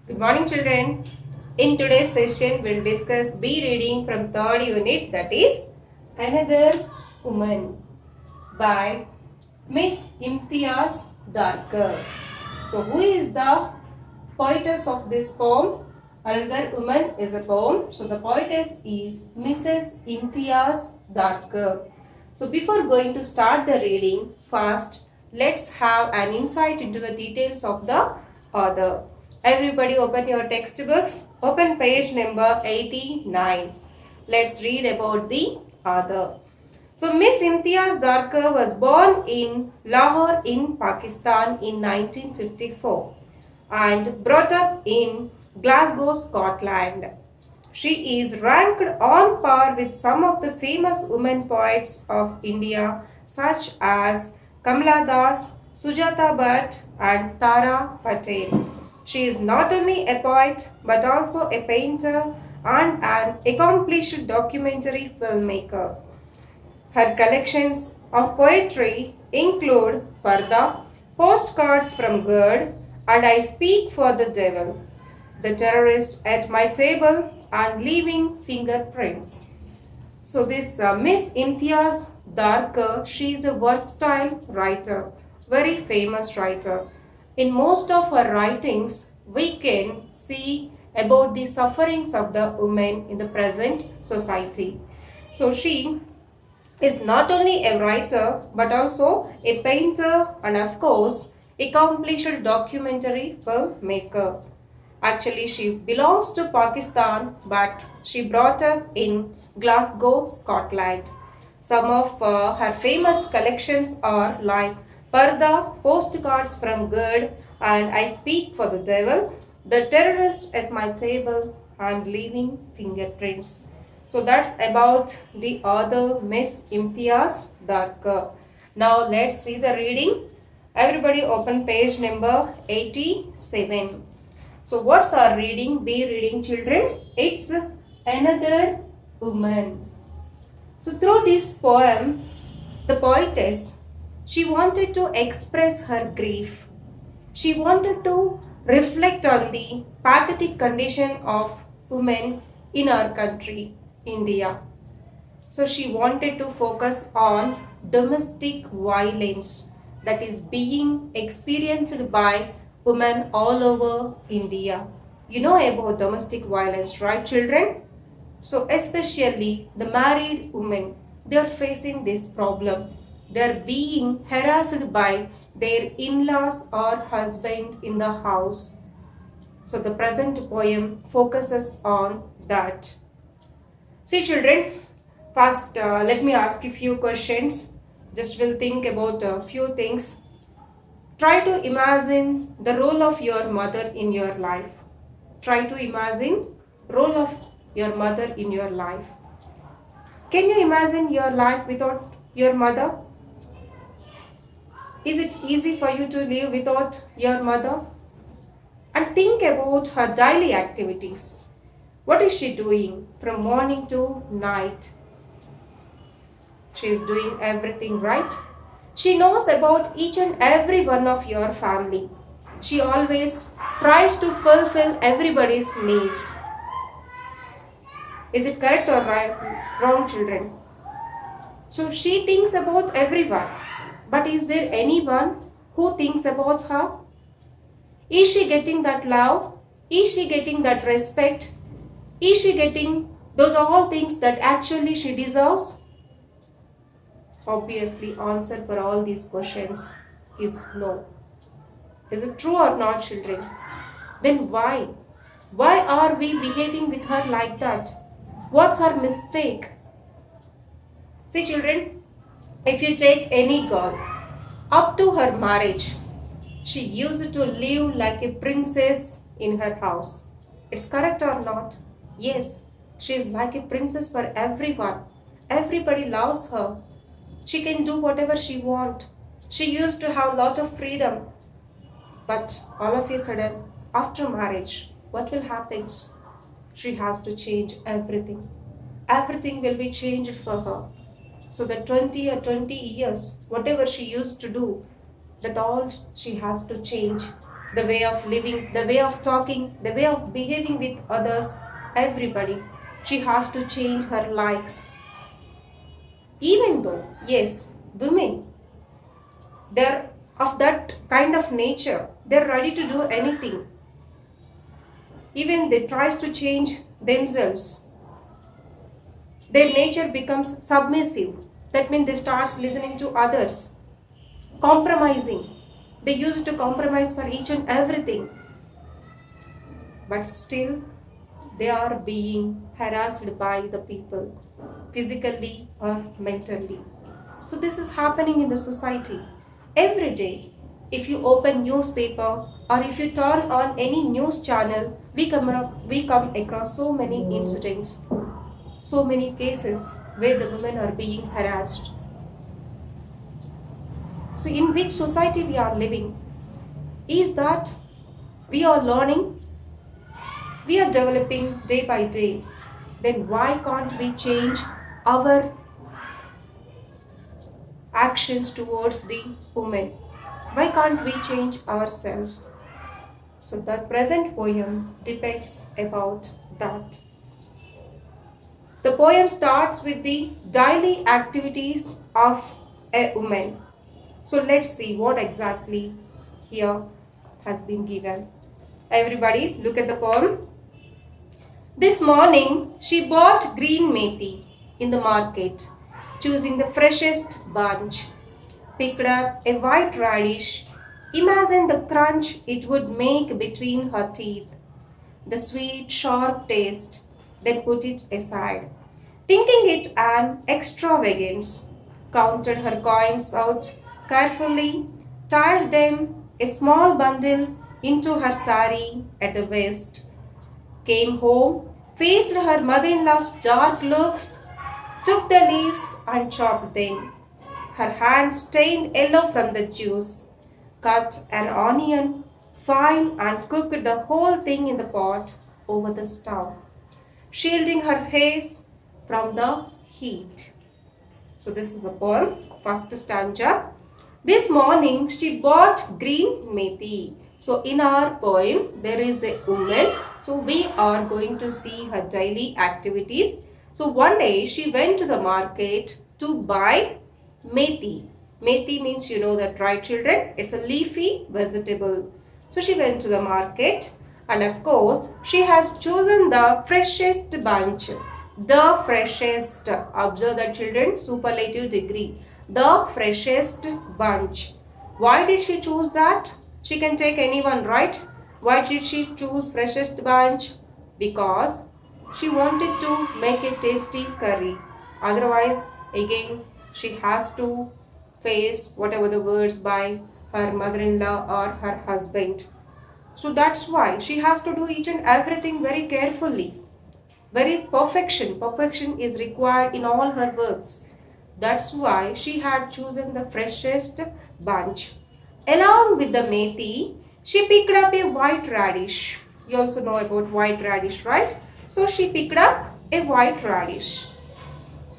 Good morning, children. In today's session, we'll discuss B reading from 3rd unit, that is Another Woman by Miss Imtiaz Darkar. So, who is the poetess of this poem? Another Woman is a poem. So, the poetess is Mrs. Imtiaz Darkar. So, before going to start the reading, first let's have an insight into the details of the author. Everybody open your textbooks. Open page number 89. Let's read about the author. So Miss Imtiaz Darkar was born in Lahore in Pakistan in 1954 and brought up in Glasgow, Scotland. She is ranked on par with some of the famous women poets of India such as Kamala Das, Sujata Bhatt and Tara Patel. She is not only a poet but also a painter and an accomplished documentary filmmaker. Her collections of poetry include Parda, Postcards from God, and I Speak for the Devil, The Terrorist at My Table, and Leaving Fingerprints. So this Miss Imtiaz Darkar, she is a versatile writer, very famous writer. In most of her writings, we can see about the sufferings of the women in the present society. So she is not only a writer but also a painter and of course accomplished documentary filmmaker. Actually, she belongs to Pakistan but she brought up in Glasgow, Scotland. Some of her famous collections are like Parda, Postcards from God, and I Speak for the Devil, The Terrorist at My Table, and Leaving Fingerprints. So that's about the author Miss Imtiaz Darkar. Now let's see the reading. Everybody open page number 87. So what's our reading? Be reading, children. It's Another Woman. So through this poem, the poetess, she wanted to express her grief. She wanted to reflect on the pathetic condition of women in our country, India. So she wanted to focus on domestic violence that is being experienced by women all over India. You know about domestic violence, right, children? So especially the married women, they are facing this problem. They are being harassed by their in-laws or husband in the house. So the present poem focuses on that. See, children, first let me ask you a few questions. Just will think about a few things. Try to imagine the role of your mother in your life. Try to imagine role of your mother in your life. Can you imagine your life without your mother? Is it easy for you to live without your mother? And think about her daily activities. What is she doing from morning to night? She is doing everything right. She knows about each and every one of your family. She always tries to fulfill everybody's needs. Is it correct or right? Wrong, children? So she thinks about everyone. But is there anyone who thinks about her? Is she getting that love? Is she getting that respect? Is she getting those all things that actually she deserves? Obviously, answer for all these questions is no. Is it true or not, children? Then why? Why are we behaving with her like that? What's her mistake? See, children, if you take any girl, up to her marriage, she used to live like a princess in her house. It's correct or not? Yes, she is like a princess for everyone. Everybody loves her. She can do whatever she wants. She used to have a lot of freedom. But all of a sudden, after marriage, what will happen? She has to change everything. Everything will be changed for her. So the 20 years, whatever she used to do, that all she has to change. the way of living, the way of talking, the way of behaving with others, everybody. She has to change her likes. Even though, yes, women, they're of that kind of nature, they're ready to do anything. Even they tries to change themselves. Their nature becomes submissive. That means they start listening to others, compromising. They used to compromise for each and everything. But still, they are being harassed by the people, physically or mentally. So this is happening in the society. Every day, if you open newspaper or if you turn on any news channel, we come across so many incidents, so many cases where the women are being harassed. So in which society we are living? Is that we are learning, we are developing day by day. Then why can't we change our actions towards the women? Why can't we change ourselves? So the present poem depicts about that. The poem starts with the daily activities of a woman. So let's see what exactly here has been given. Everybody look at the poem. This morning she bought green methi in the market, choosing the freshest bunch. Picked up a white radish. Imagined the crunch it would make between her teeth. The sweet, sharp taste, then put it aside. Thinking it an extravagance, counted her coins out carefully, tied them, a small bundle, into her sari at the waist. Came home, faced her mother-in-law's dark looks, took the leaves and chopped them. Her hands stained yellow from the juice, cut an onion fine and cooked the whole thing in the pot over the stove, shielding her face from the heat. So this is the poem, first stanza. This morning she bought green methi. So in our poem there is a woman. So we are going to see her daily activities. So one day she went to the market to buy methi. Methi means, you know that, right, children? It's a leafy vegetable. So she went to the market and of course she has chosen the freshest bunch. The freshest. Observe that, children, superlative degree. The freshest bunch. Why did she choose that? She can take anyone, right? Why did she choose freshest bunch? Because she wanted to make a tasty curry. Otherwise, again, she has to face whatever the words by her mother-in-law or her husband. So that's why she has to do each and everything very carefully. Very perfection. Perfection is required in all her works. That's why she had chosen the freshest bunch. Along with the methi, she picked up a white radish. You also know about white radish, right? So she picked up a white radish.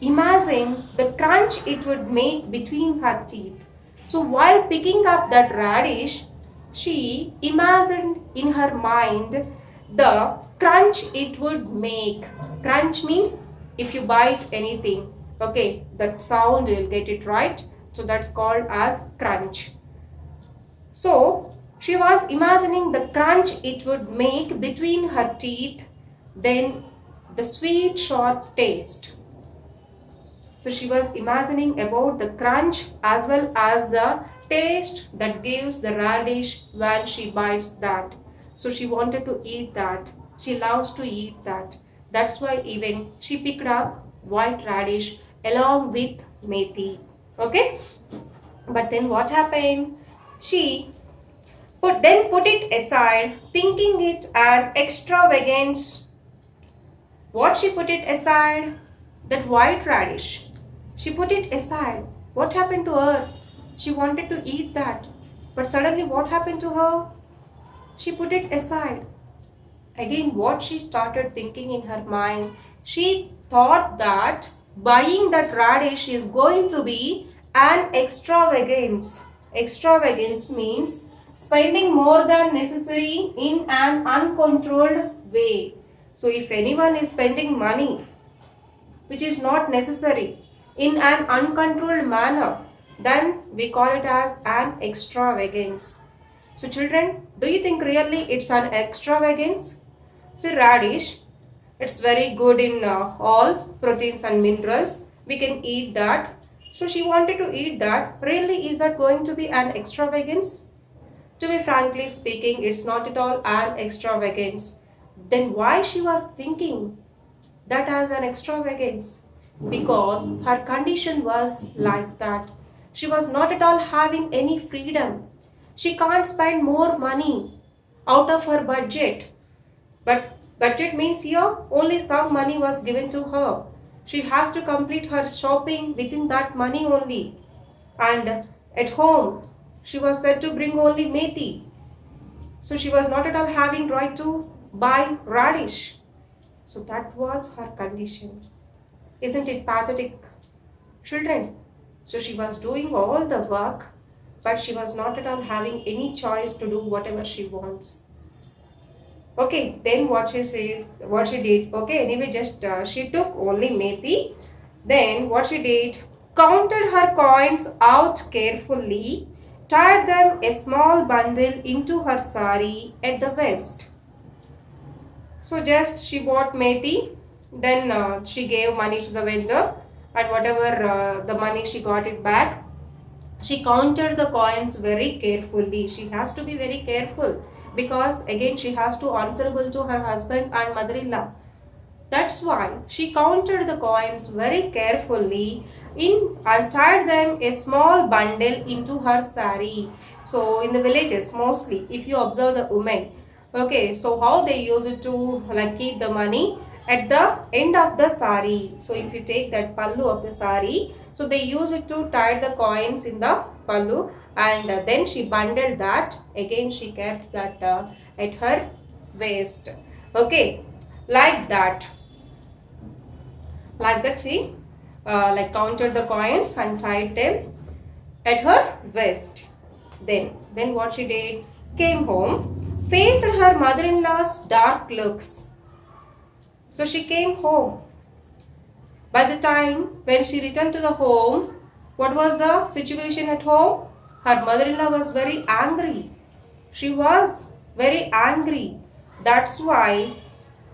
Imagine the crunch it would make between her teeth. So while picking up that radish, she imagined in her mind the crunch it would make. Crunch means if you bite anything, okay, that sound you'll get it, right? So that's called as crunch. So she was imagining the crunch it would make between her teeth, then the sweet sharp taste. So she was imagining about the crunch as well as the taste that gives the radish when she bites that. So she wanted to eat that. She loves to eat that. That's why even she picked up white radish along with methi. Okay? But then what happened? She put it aside, thinking it an extravagance. What she put it aside? That white radish. She put it aside. What happened to her? She wanted to eat that. But suddenly what happened to her? She put it aside. Again, what she started thinking in her mind? She thought that buying that radish is going to be an extravagance. Extravagance means spending more than necessary in an uncontrolled way. So if anyone is spending money which is not necessary in an uncontrolled manner, then we call it as an extravagance. So children, do you think really it's an extravagance? See, radish, it's very good in all proteins and minerals. We can eat that. So she wanted to eat that. Really, is that going to be an extravagance? To be frankly speaking, it's not at all an extravagance. Then why she was thinking that as an extravagance? Because her condition was like that. She was not at all having any freedom. She can't spend more money out of her budget. But budget means here only some money was given to her. She has to complete her shopping within that money only. And at home, she was said to bring only methi. So she was not at all having right to buy radish. So that was her condition. Isn't it pathetic, children? So she was doing all the work, but she was not at all having any choice to do whatever she wants. Okay, then what she did, okay, anyway, just she took only methi. Then what she did, counted her coins out carefully, tied them a small bundle into her sari at the waist. So just she bought methi, then she gave money to the vendor, and whatever the money she got it back. She counted the coins very carefully. She has to be very careful because again she has to answerable to her husband and mother-in-law. That's why she counted the coins very carefully and tied them a small bundle into her sari. So in the villages mostly, if you observe the women, okay, so how they use it to like keep the money at the end of the sari. So if you take that pallu of the sari, so they use it to tie the coins in the pallu, and then she bundled that. Again she kept that at her waist. Okay, like that she like counted the coins and tied them at her waist. Then what she did, came home, faced her mother-in-law's dark looks. So she came home. By the time when she returned to the home, what was the situation at home? Her mother-in-law was very angry. She was very angry. That's why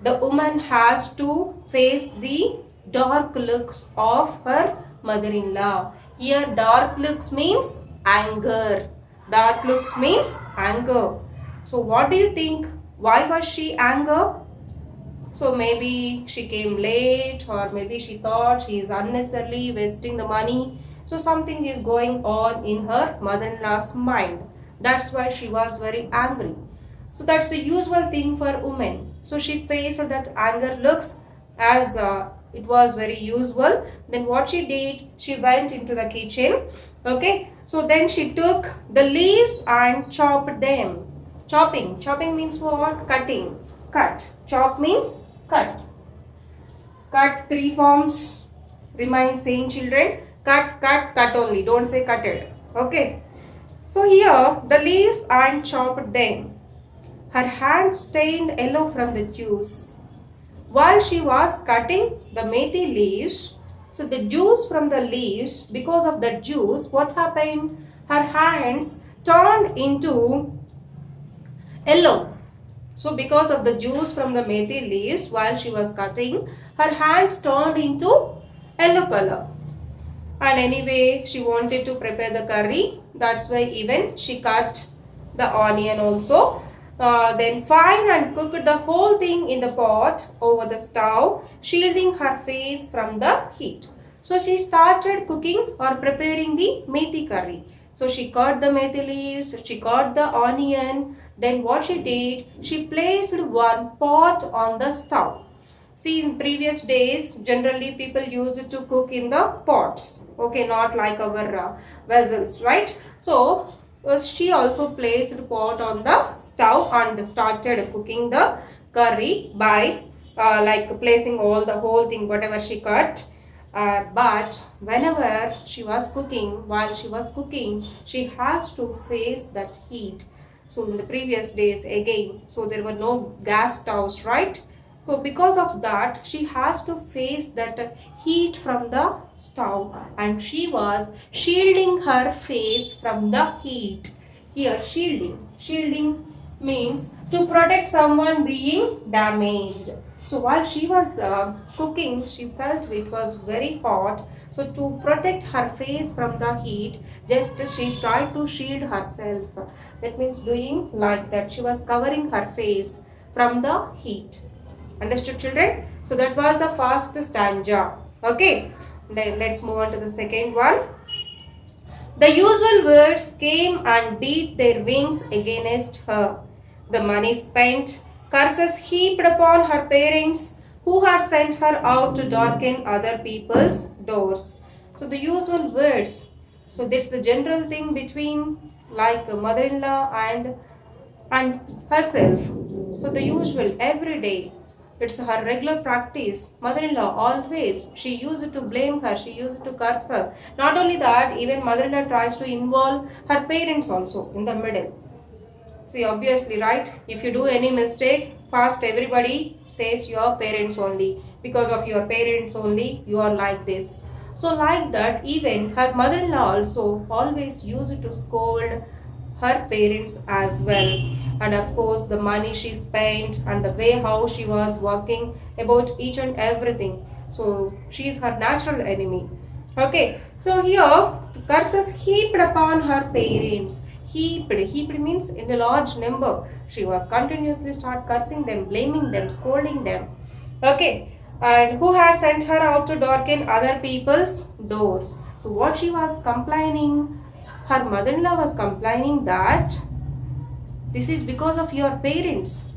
the woman has to face the dark looks of her mother-in-law. Here dark looks means anger. Dark looks means anger. So what do you think? Why was she angry? So maybe she came late, or maybe she thought she is unnecessarily wasting the money. So something is going on in her mother-in-law's mind. That's why she was very angry. So that's the usual thing for women. So she faced that anger looks as it was very usual. Then what she did, she went into the kitchen. Okay, so then she took the leaves and chopped them. Chopping means what? Cutting. Cut. Chop means cut. Cut, three forms remain same, children. Cut, cut, cut only. Don't say cutted. Okay. So here the leaves and chopped them. Her hand stained yellow from the juice. While she was cutting the methi leaves, so the juice from the leaves, because of the juice, what happened? Her hands turned into yellow. So because of the juice from the methi leaves, while she was cutting, her hands turned into yellow color. And anyway, she wanted to prepare the curry. That's why even she cut the onion also. Then fine and cooked the whole thing in the pot over the stove, shielding her face from the heat. So she started cooking or preparing the methi curry. So she cut the methi leaves, she cut the onion. Then what she did, she placed one pot on the stove. See, in previous days, generally people used to cook in the pots. Okay, not like our vessels, right? So she also placed pot on the stove and started cooking the curry by like placing all the whole thing, whatever she cut. But whenever she was cooking, while she was cooking, she has to face that heat. So in the previous days again, so there were no gas stoves, right? So because of that, she has to face that heat from the stove, and she was shielding her face from the heat. Here, shielding. Shielding means to protect someone being damaged. So while she was cooking, she felt it was very hot. So to protect her face from the heat, just she tried to shield herself. That means doing like that. She was covering her face from the heat. Understood, children? So that was the first stanza. Okay. Then let's move on to the second one. The usual birds came and beat their wings against her. The money spent, curses heaped upon her parents who had sent her out to darken other people's doors. So the usual words. So that's the general thing between like a mother-in-law and herself. So the usual every day. It's her regular practice. Mother-in-law always, she used to blame her, she used to curse her. Not only that, even mother-in-law tries to involve her parents also in the middle. See, obviously, right? If you do any mistake, first everybody says your parents only. Because of your parents only, you are like this. So like that, even her mother-in-law also always used to scold her parents as well. And of course the money she spent and the way how she was working about each and everything. So she is her natural enemy. Okay, so here curses heaped upon her parents. Heaped means in a large number. She was continuously start cursing them, blaming them, scolding them. Okay, and who had sent her out to darken other people's doors. So what she was complaining, her mother-in-law was complaining that this is because of your parents.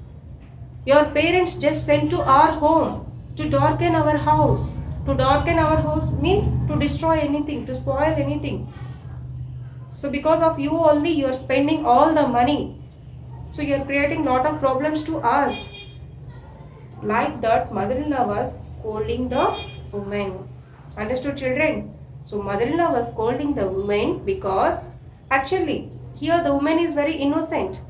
Your parents just sent to our home to darken our house. To darken our house means to destroy anything, to spoil anything. So because of you only, you are spending all the money. So you are creating lot of problems to us. Like that, mother-in-law was scolding the woman. Understood, children? So mother-in-law was scolding the woman because actually here the woman is very innocent.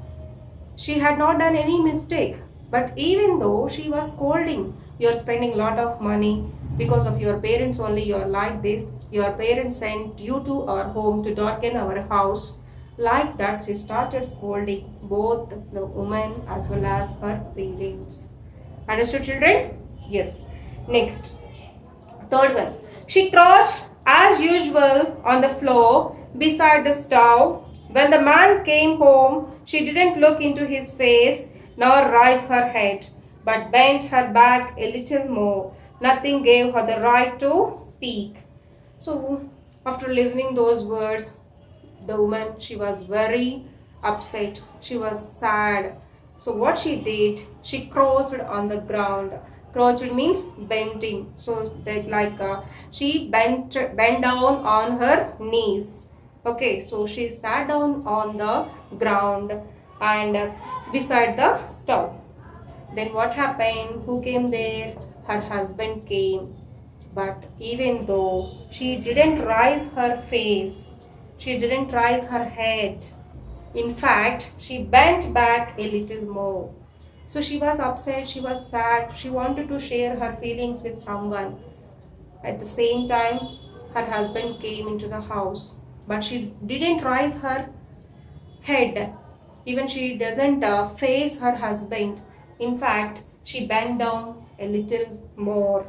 She had not done any mistake. But even though she was scolding, you are spending lot of money because of your parents only, you are like this. Your parents sent you to our home to darken our house. Like that, she started scolding both the woman as well as her parents. Understood, children? Yes. Next, third one. She crouched as usual on the floor beside the stove. When the man came home, she didn't look into his face nor raise her head, but bent her back a little more. Nothing gave her the right to speak. So, after listening those words, the woman, she was very upset. She was sad. So what she did, she crouched on the ground. Crouched means bending. So that she bent down on her knees. Okay, so she sat down on the ground and beside the stove. Then what happened? Who came there? Her husband came. But even though she didn't raise her face, she didn't raise her head. In fact, she bent back a little more. So she was upset, she was sad, she wanted to share her feelings with someone. At the same time, her husband came into the house, but she didn't raise her head. Even she doesn't face her husband. In fact, she bent down a little more.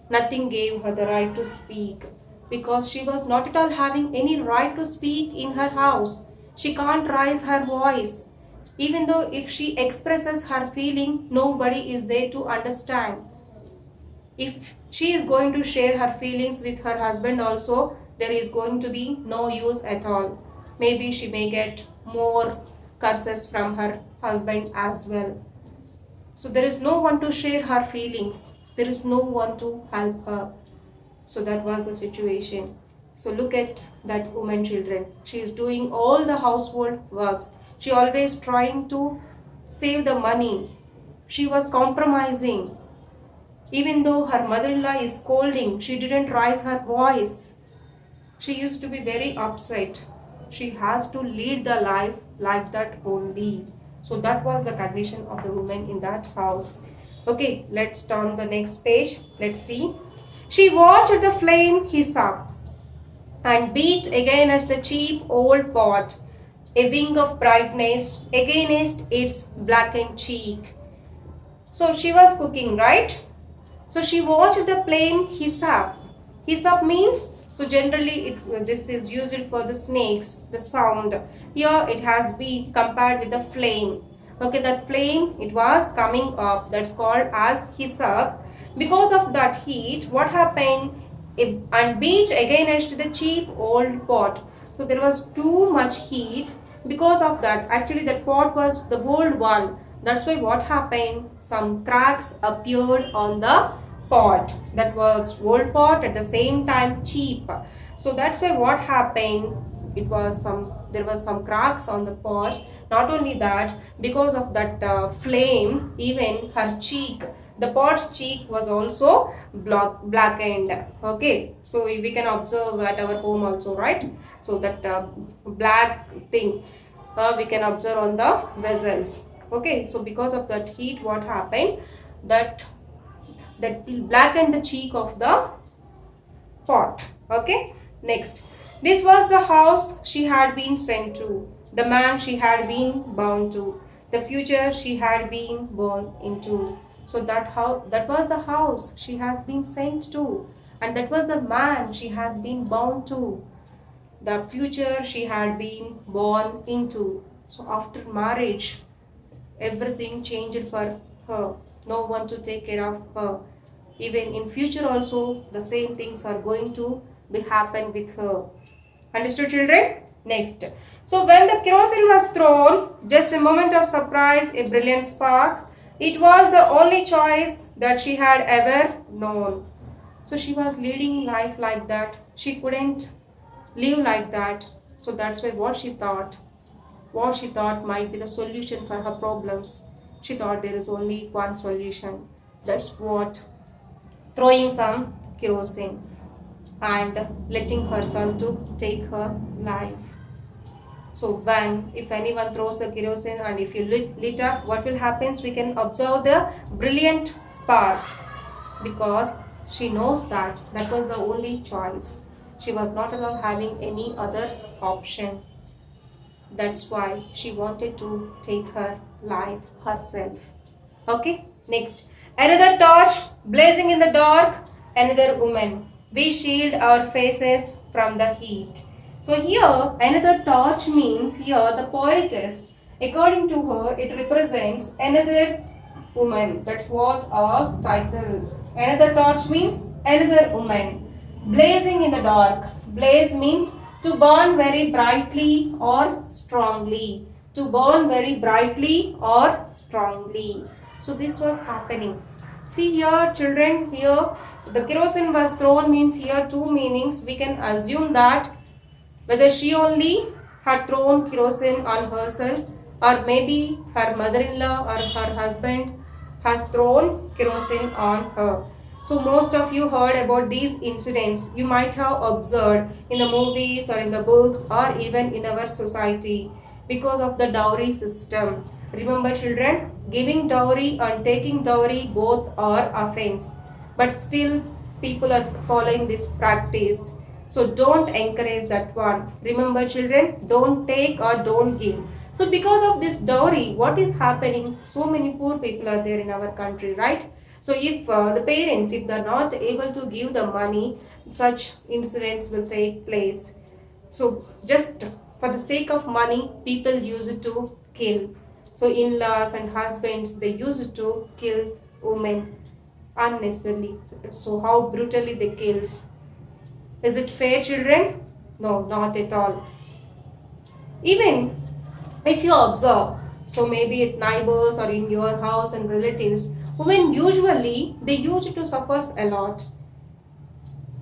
Nothing gave her the right to speak because she was not at all having any right to speak in her house. She can't raise her voice. Even though if she expresses her feeling, nobody is there to understand. If she is going to share her feelings with her husband also, there is going to be no use at all. Maybe she may get more curses from her husband as well. So there is no one to share her feelings. There is no one to help her. So that was the situation. So look at that woman, children. She is doing all the household works. She always trying to save the money. She was compromising. Even though her mother-in-law is scolding, she didn't raise her voice. She used to be very upset. She has to lead the life like that only. So that was the condition of the woman in that house. Okay, let's turn the next page. Let's see. She watched the flame hiss up and beat against the cheap old pot, a wing of brightness against its blackened cheek. So she was cooking, right? So she watched the flame hiss up. Hiss up means, so generally this is used for the snakes, the sound. Here it has been compared with the flame. Okay, that flame, it was coming up. That's called as hiss up. Because of that heat, what happened? And beat against the cheap old pot. So there was too much heat. Because of that, actually that pot was the old one. That's why what happened? Some cracks appeared on the pot. That was old pot, at the same time cheap. So that's why what happened? There was some cracks on the pot. Not only that, because of that flame, even her cheek, the pot's cheek was also blackened. Okay, so we can observe at our home also, right? So that black thing we can observe on the vessels. Okay, so because of that heat, what happened? That blackened the cheek of the pot. Okay, next. This was the house she had been sent to, the man she had been bound to, the future she had been born into. So that was the house she has been sent to, and that was the man she has been bound to, the future she had been born into. So after marriage, everything changed for her. No one to take care of her. Even in future also, the same things are going to be happen with her. Understood, children? Next. So when the kerosene was thrown, just a moment of surprise, a brilliant spark. It was the only choice that she had ever known. So she was leading life like that. She couldn't live like that. So that's why what she thought might be the solution for her problems. She thought there is only one solution. That's what? Throwing some kerosene and letting herself to take her life. So if anyone throws the kerosene and if you lit up, what will happen? We can observe the brilliant spark, because she knows that was the only choice. She was not at all having any other option. That's why she wanted to take her life herself. Okay, next. Another torch blazing in the dark, another woman. We shield our faces from the heat. So here, another torch means here the poetess, according to her, it represents another woman. That's what our title is. Another torch means another woman. Blazing in the dark. Blaze means to burn very brightly or strongly. To burn very brightly or strongly. So this was happening. See here, children, here the kerosene was thrown means here two meanings. We can assume that whether she only had thrown kerosene on herself, or maybe her mother-in-law or her husband has thrown kerosene on her. So most of you heard about these incidents. You might have observed in the movies or in the books or even in our society, because of the dowry system. Remember, children, giving dowry and taking dowry both are offense, but still people are following this practice. So don't encourage that one. Remember, children, don't take or don't give. So because of this dowry, what is happening? So many poor people are there in our country, right? So if the parents, if they are not able to give the money, such incidents will take place. So just for the sake of money, people use it to kill. So in-laws and husbands, they use it to kill women unnecessarily. So how brutally they kills. Is it fair, children? No, not at all. Even if you observe, so maybe at neighbors or in your house and relatives, women usually, they used to suffer a lot.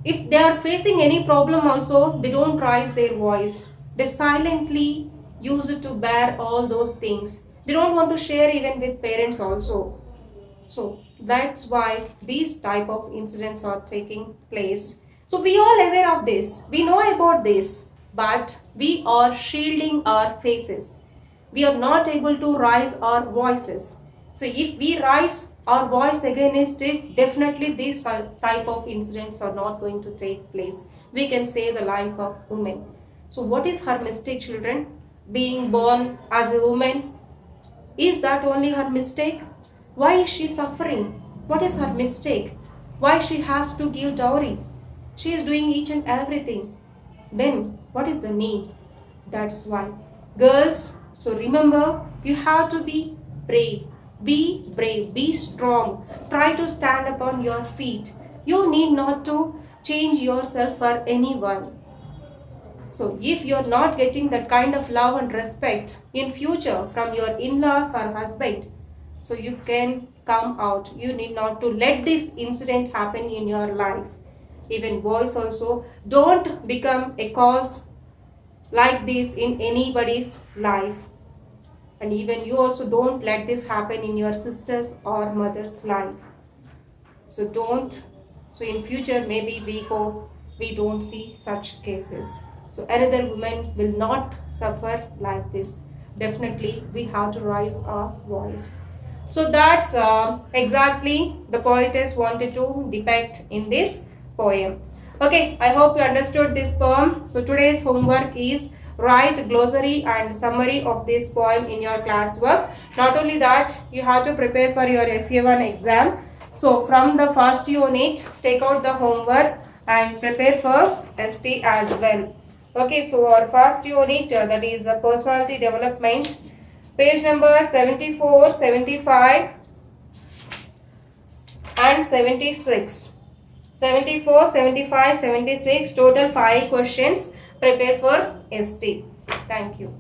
If they are facing any problem also, they don't raise their voice. They silently use it to bear all those things. They don't want to share even with parents also. So that's why these type of incidents are taking place. So we all aware of this. We know about this. But we are shielding our faces. we are not able to raise our voices. So if we raise our voice against it, definitely these type of incidents are not going to take place. We can save the life of women. So what is her mistake, children? Being born as a woman, is that only her mistake? Why is she suffering? What is her mistake? Why she has to give dowry? She is doing each and everything. Then what is the need? That's why. Girls, so remember, you have to be brave. Be brave, be strong. Try to stand upon your feet. You need not to change yourself for anyone. So if you're not getting that kind of love and respect in future from your in-laws or husband, so you can come out. You need not to let this incident happen in your life. Even boys also, don't become a cause like this in anybody's life. And even you also don't let this happen in your sister's or mother's life. So don't. So in future, maybe we hope we don't see such cases. So another woman will not suffer like this. Definitely we have to raise our voice. So that's exactly the poetess wanted to depict in this poem. Okay, I hope you understood this poem. So today's homework is write glossary and summary of this poem in your classwork. Not only that, you have to prepare for your FA1 exam. So from the first unit, take out the homework and prepare for ST as well. Okay, so our first unit, that is personality development, page number 74, 75 and 76. 74, 75, 76, total 5 questions. Prepare for ST. Thank you.